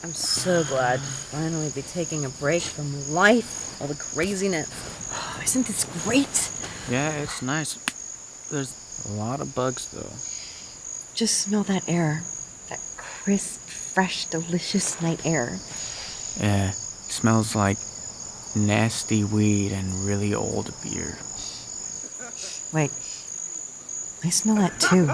I'm so glad to finally be taking a break from life, all the craziness. Isn't this great? Yeah, it's nice. There's a lot of bugs, though. Just smell that air. That crisp, fresh, delicious night air. Yeah, it smells like nasty weed and really old beer. Wait, I smell that too.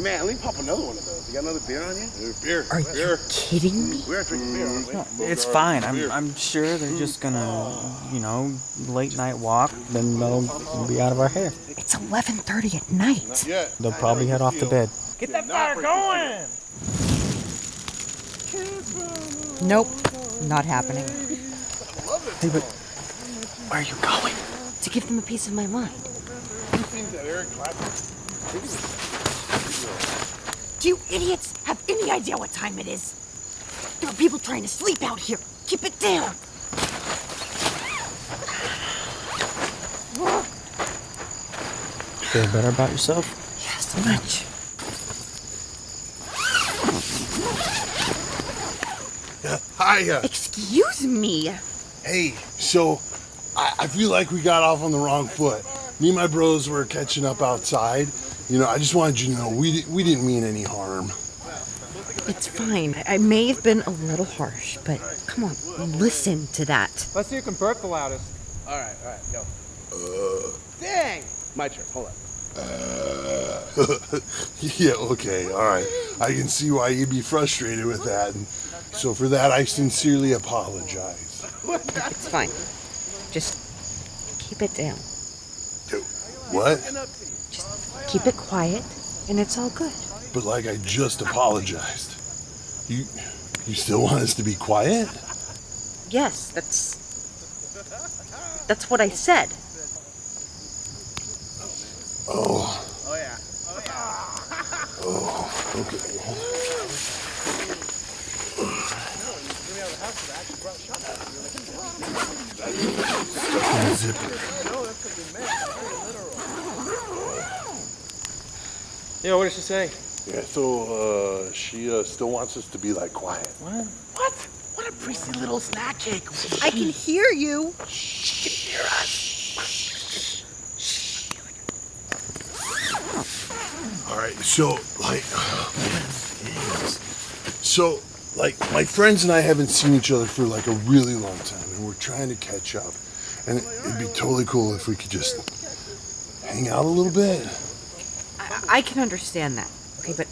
Man, let me pop another one of those. You got another beer on you? Beer. Are you kidding me? We're drinking beer, aren't we? No, it's fine. I'm sure they're just gonna, late night walk, then they'll be out of our hair. It's 11:30 at night. Yeah. They'll probably head off to bed. Get that fire going! Nope, not happening. Hey, but where are you going? To give them a piece of my mind. Do you idiots have any idea what time it is? There are people trying to sleep out here. Keep it down. Feel better about yourself? Yes, much. Hiya. Excuse me. Hey, so I feel like we got off on the wrong foot. Me and my bros were catching up outside. I just wanted you to know we didn't mean any harm. It's fine. I may have been a little harsh, but come on, listen to that. Let's see who can burp the loudest. All right, go. Dang! My turn, hold on. Yeah, okay, all right. I can see why you'd be frustrated with that. And so for that, I sincerely apologize. It's fine. Just keep it down. What? Just keep it quiet, and it's all good. But like I just apologized. You still want us to be quiet? Yes, that's what I said. Oh. Oh, yeah. Oh, okay. Stuck in the zipper. Yeah, what did she say? Yeah, so she still wants us to be like quiet. What? What a prissy little snack cake. I can hear you. All right, so my friends and I haven't seen each other for like a really long time, and we're trying to catch up. And it'd be totally cool if we could just hang out a little bit. I can understand that. Okay, but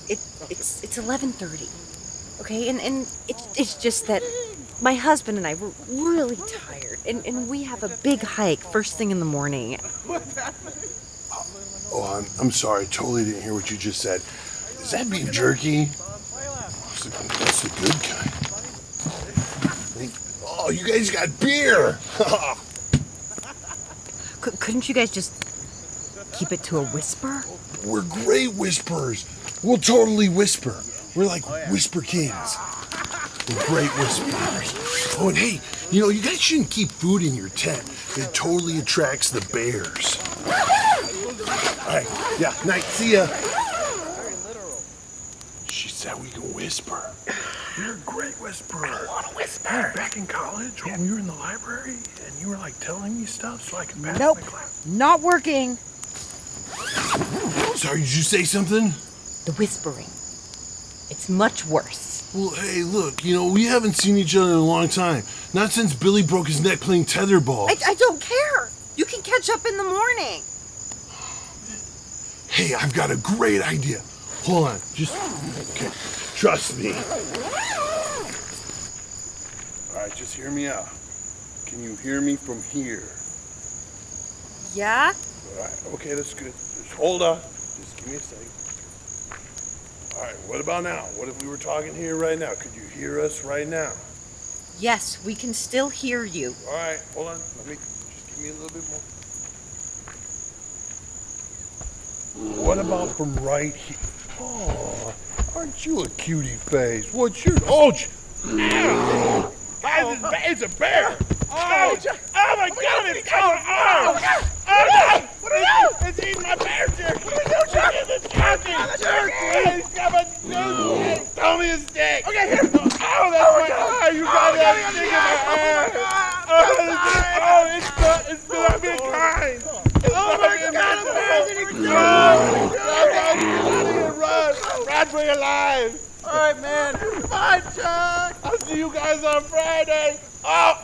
it's 11:30. Okay, and it's just that my husband and I were really tired, and we have a big hike first thing in the morning. Oh, I'm sorry, totally didn't hear what you just said. Is that beef jerky? That's the good kind. Oh, you guys got beer! Couldn't you guys just keep it to a whisper? We're great whisperers. We'll totally whisper. We're like whisper kings. We're great whisperers. Oh, and hey, you guys shouldn't keep food in your tent. It totally attracts the bears. All right, yeah, night, see ya. She said we can whisper. You're a great whisperer. I want to whisper. Back in college, when we were in the library, and you were like telling me stuff so I could pass Nope, my class. not working. Sorry, did you say something? The whispering. It's much worse. Well, hey, look, we haven't seen each other in a long time. Not since Billy broke his neck playing tetherball. I don't care. You can catch up in the morning. Hey, I've got a great idea. Hold on, okay, trust me. All right, just hear me out. Can you hear me from here? Yeah? All right, okay, that's good. Just hold on. Just give me a second. All right, what about now? What if we were talking here right now? Could you hear us right now? Yes, we can still hear you. All right, hold on. Just give me a little bit more. What about from right here? Oh, aren't you a cutie face? What's your... Oh, it's a bear! Oh my God, it's coming! Oh, no! What are you? It's eating my bear jerky! What are you doing? It's jerky! He's coming! glad we're alive. All right, man. Bye, Chuck. I'll see you guys on Friday. Oh.